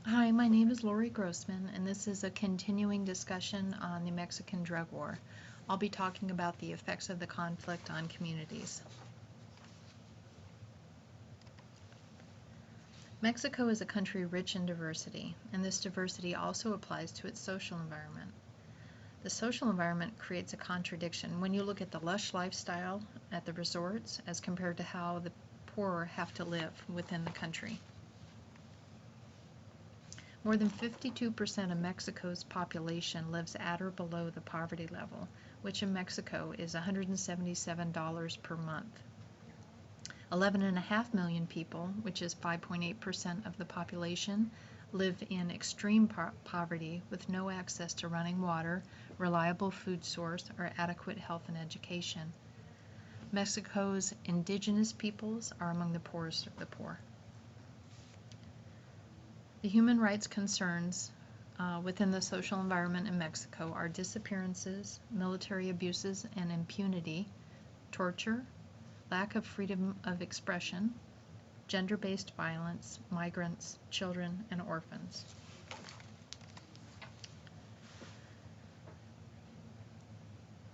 Hi, my name is Lori Grossman, and this is a continuing discussion on the Mexican drug war. I'll be talking about the effects of the conflict on communities. Mexico is a country rich in diversity, and this diversity also applies to its social environment. The social environment creates a contradiction when you look at the lush lifestyle at the resorts as compared to how the poor have to live within the country. More than 52% of Mexico's population lives at or below the poverty level, which in Mexico is $177 per month. 11.5 million people, which is 5.8% of the population, live in extreme poverty with no access to running water, reliable food source, or adequate health and education. Mexico's indigenous peoples are among the poorest of the poor. The human rights concerns within the social environment in Mexico are disappearances, military abuses and impunity, torture, lack of freedom of expression, gender-based violence, migrants, children, and orphans.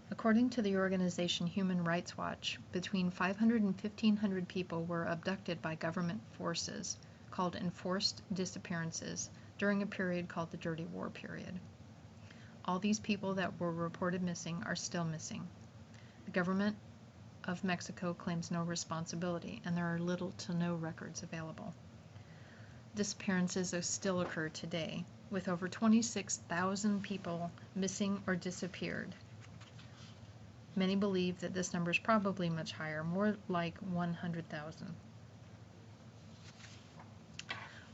According to the organization Human Rights Watch, between 500 and 1,500 people were abducted by government forces, called enforced disappearances, during a period called the Dirty War period. All these people that were reported missing are still missing. The government of Mexico claims no responsibility, and there are little to no records available. Disappearances still occur today, with over 26,000 people missing or disappeared. Many believe that this number is probably much higher, more like 100,000.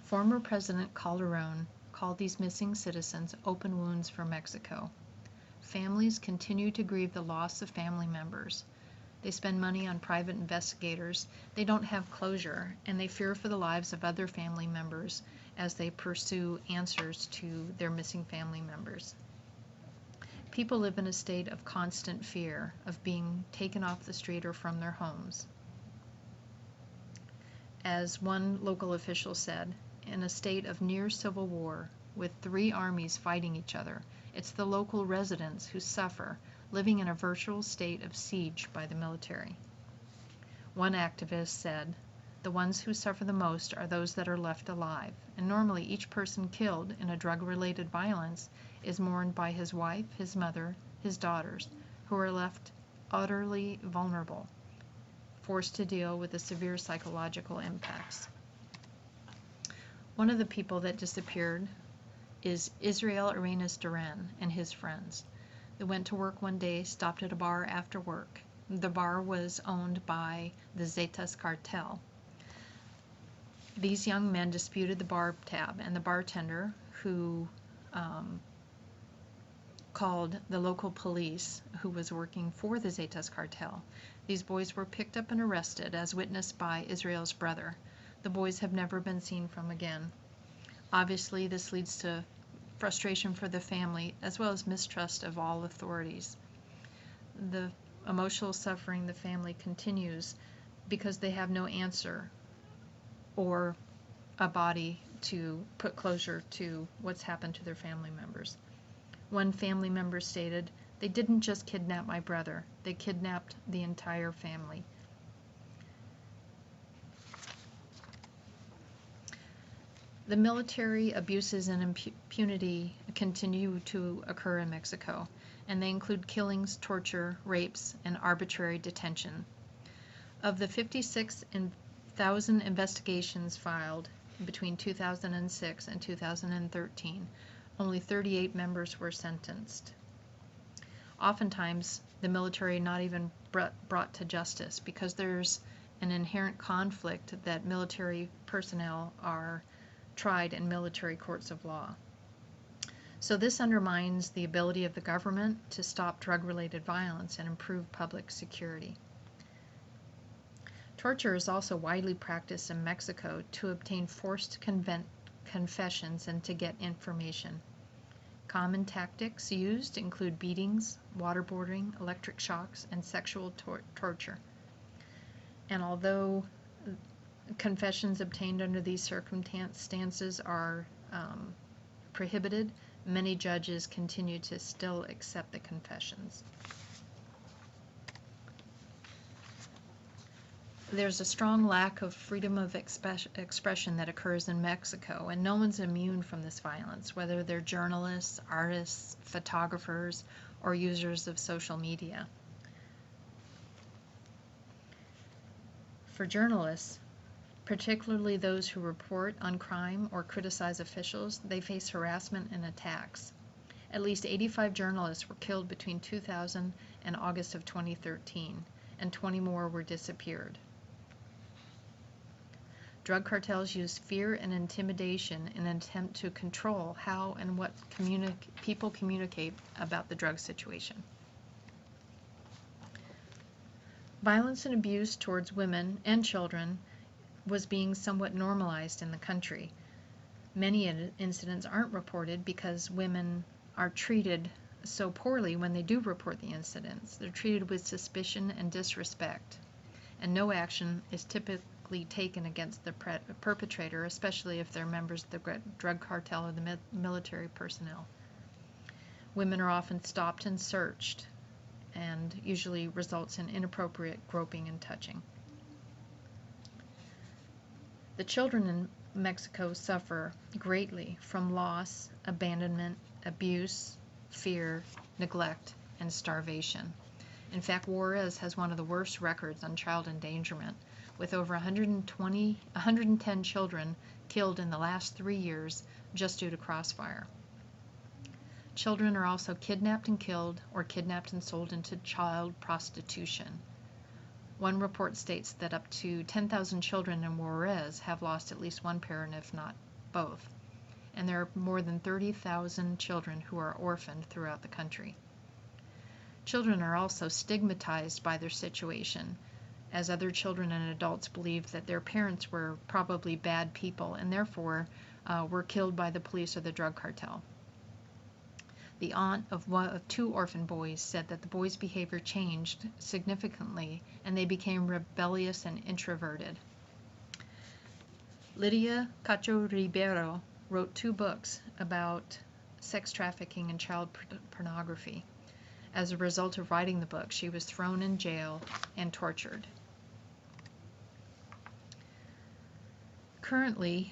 Former President Calderon called these missing citizens open wounds for Mexico. Families continue to grieve the loss of family members. They spend money on private investigators. They don't have closure, and they fear for the lives of other family members as they pursue answers to their missing family members. People live in a state of constant fear of being taken off the street or from their homes. As one local official said, in a state of near civil war, with 3 armies fighting each other, it's the local residents who suffer, living in a virtual state of siege by the military. One activist said, "The ones who suffer the most are those that are left alive, and normally each person killed in a drug-related violence is mourned by his wife, his mother, his daughters, who are left utterly vulnerable, forced to deal with the severe psychological impacts." One of the people that disappeared is Israel Arenas Duran and his friends. They went to work one day, stopped at a bar after work. The bar was owned by the Zetas cartel. These young men disputed the bar tab, and the bartender, who called the local police who was working for the Zetas cartel. These boys were picked up and arrested, as witnessed by Israel's brother. The boys have never been seen from again. Obviously, this leads to frustration for the family, as well as mistrust of all authorities. The emotional suffering the family continues because they have no answer or a body to put closure to what's happened to their family members. One family member stated, "They didn't just kidnap my brother, they kidnapped the entire family." The military abuses and impunity continue to occur in Mexico, and they include killings, torture, rapes, and arbitrary detention. Of the 56,000 investigations filed between 2006 and 2013, only 38 members were sentenced. Oftentimes, the military not even brought to justice because there's an inherent conflict that military personnel are tried in military courts of law. So this undermines the ability of the government to stop drug-related violence and improve public security. Torture is also widely practiced in Mexico to obtain forced confessions and to get information. Common tactics used include beatings, waterboarding, electric shocks, and sexual torture. And although Confessions obtained under these circumstances are prohibited. Many judges continue to still accept the confessions. There's a strong lack of freedom of expression that occurs in Mexico, and no one's immune from this violence, whether they're journalists, artists, photographers, or users of social media. For journalists, particularly those who report on crime or criticize officials, they face harassment and attacks. At least 85 journalists were killed between 2000 and August of 2013, and 20 more were disappeared. Drug cartels use fear and intimidation in an attempt to control how and what people communicate about the drug situation. Violence and abuse towards women and children was being somewhat normalized in the country. Many incidents aren't reported because women are treated so poorly when they do report the incidents. They're treated with suspicion and disrespect, and no action is typically taken against the perpetrator, especially if they're members of the drug cartel or the military personnel. Women are often stopped and searched, and usually results in inappropriate groping and touching. The children in Mexico suffer greatly from loss, abandonment, abuse, fear, neglect, and starvation. In fact, Juarez has one of the worst records on child endangerment, with over 110 children killed in the last 3 years just due to crossfire. Children are also kidnapped and killed, or kidnapped and sold into child prostitution. One report states that up to 10,000 children in Juarez have lost at least one parent, if not both. And there are more than 30,000 children who are orphaned throughout the country. Children are also stigmatized by their situation, as other children and adults believe that their parents were probably bad people and therefore were killed by the police or the drug cartel. The aunt of 2 orphan boys said that the boys' behavior changed significantly and they became rebellious and introverted. Lydia Cacho Ribeiro wrote 2 books about sex trafficking and child pornography. As a result of writing the book, she was thrown in jail and tortured. Currently,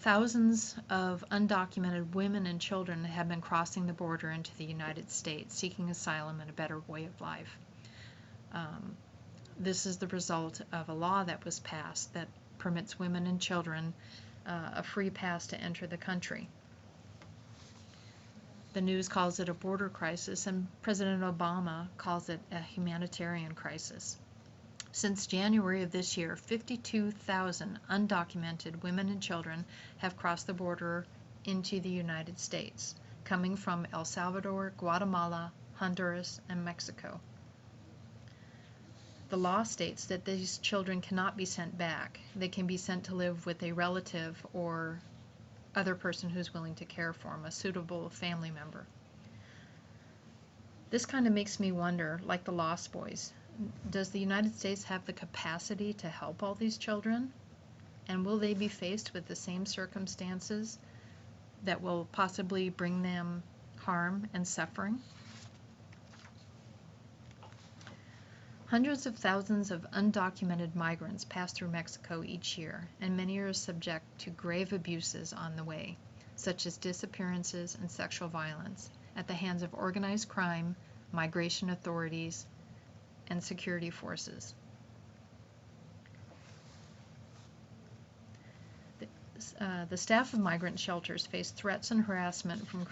thousands of undocumented women and children have been crossing the border into the United States, seeking asylum and a better way of life. This is the result of a law that was passed that permits women and children a free pass to enter the country. The news calls it a border crisis, and President Obama calls it a humanitarian crisis. Since January of this year, 52,000 undocumented women and children have crossed the border into the United States, coming from El Salvador, Guatemala, Honduras, and Mexico. The law states that these children cannot be sent back. They can be sent to live with a relative or other person who's willing to care for them, a suitable family member. This kind of makes me wonder, like the Lost Boys, does the United States have the capacity to help all these children? And will they be faced with the same circumstances that will possibly bring them harm and suffering? Hundreds of thousands of undocumented migrants pass through Mexico each year, and many are subject to grave abuses on the way, such as disappearances and sexual violence, at the hands of organized crime, migration authorities, and security forces. The staff of migrant shelters face threats and harassment from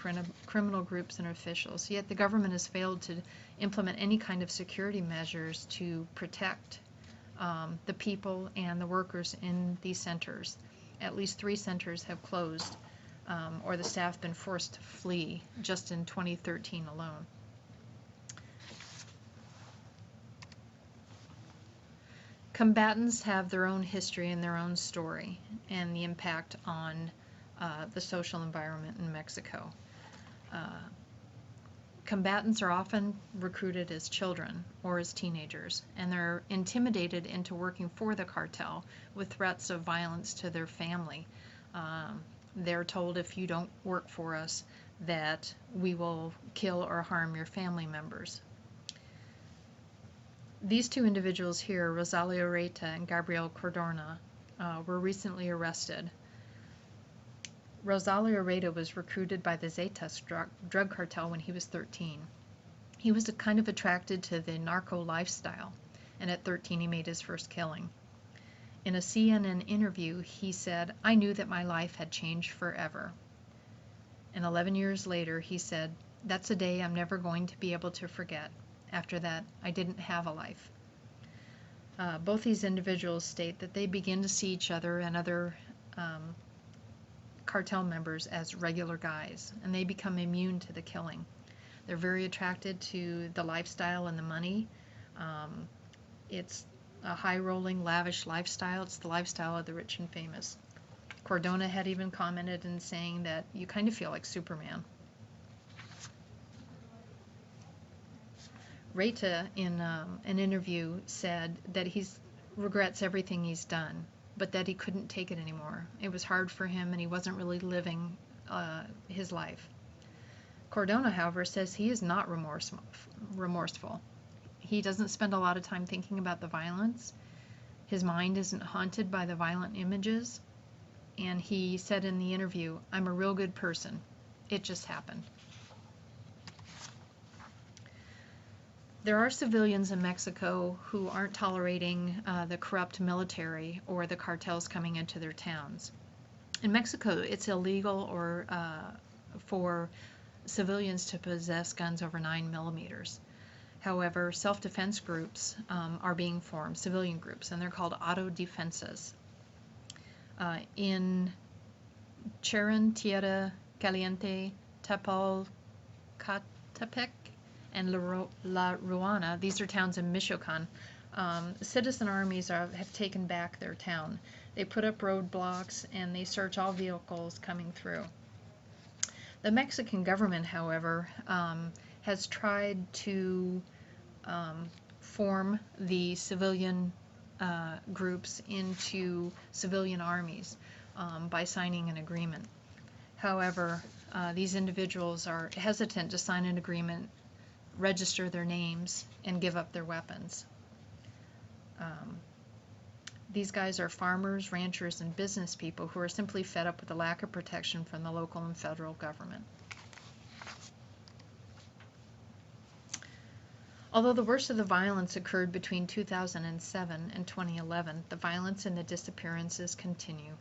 criminal groups and officials, yet the government has failed to implement any kind of security measures to protect the people and the workers in these centers. At least 3 centers have closed, or the staff been forced to flee just in 2013 alone. Combatants have their own history and their own story, and the impact on the social environment in Mexico. Combatants are often recruited as children or as teenagers, and they're intimidated into working for the cartel with threats of violence to their family. They're told, if you don't work for us, that we will kill or harm your family members. These two individuals here, Rosario Reta and Gabriel Cardona, were recently arrested. Rosario Reta was recruited by the Zetas drug cartel when he was 13. He was kind of attracted to the narco lifestyle, and at 13 he made his first killing. In a CNN interview, he said, "I knew that my life had changed forever." And 11 years later, he said, "That's a day I'm never going to be able to forget. After that, I didn't have a life." Both these individuals state that they begin to see each other and other cartel members as regular guys, and they become immune to the killing. They're very attracted to the lifestyle and the money. It's a high-rolling, lavish lifestyle. It's the lifestyle of the rich and famous. Cardona had even commented in saying that you kind of feel like Superman. Reta, in an interview, said that he regrets everything he's done, but that he couldn't take it anymore. It was hard for him, and he wasn't really living his life. Cardona, however, says he is not remorseful. He doesn't spend a lot of time thinking about the violence. His mind isn't haunted by the violent images. And he said in the interview, "I'm a real good person. It just happened." There are civilians in Mexico who aren't tolerating the corrupt military or the cartels coming into their towns. In Mexico, it's illegal or for civilians to possess guns over 9mm. However, self-defense groups are being formed, civilian groups, and they're called autodefensas. In Cherán, Tierra Caliente, Tapalcatepec, and La Ruana, these are towns in Michoacan, citizen armies have taken back their town. They put up roadblocks and they search all vehicles coming through. The Mexican government, however, has tried to form the civilian groups into civilian armies by signing an agreement. However, these individuals are hesitant to sign an agreement, register their names, and give up their weapons. These guys are farmers, ranchers, and business people who are simply fed up with the lack of protection from the local and federal government. Although the worst of the violence occurred between 2007 and 2011, the violence and the disappearances continue.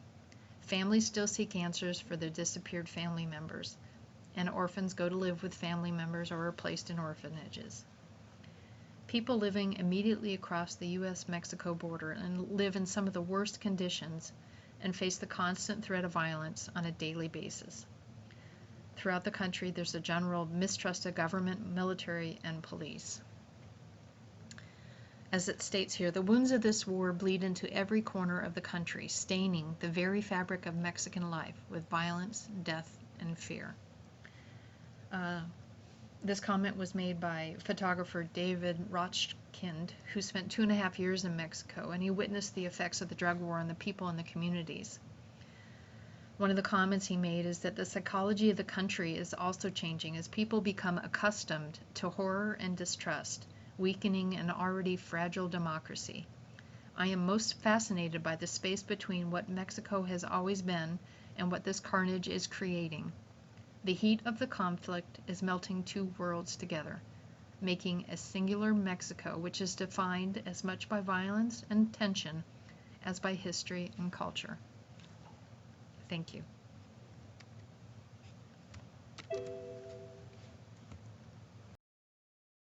Families still seek answers for their disappeared family members, and orphans go to live with family members or are placed in orphanages. People living immediately across the U.S.-Mexico border and live in some of the worst conditions and face the constant threat of violence on a daily basis. Throughout the country, there's a general mistrust of government, military, and police. As it states here, the wounds of this war bleed into every corner of the country, staining the very fabric of Mexican life with violence, death, and fear. This comment was made by photographer David Rochkind, who spent 2.5 years in Mexico, and he witnessed the effects of the drug war on the people and the communities. One of the comments he made is that the psychology of the country is also changing as people become accustomed to horror and distrust, weakening an already fragile democracy. I am most fascinated by the space between what Mexico has always been and what this carnage is creating. The heat of the conflict is melting two worlds together, making a singular Mexico which is defined as much by violence and tension as by history and culture. Thank you.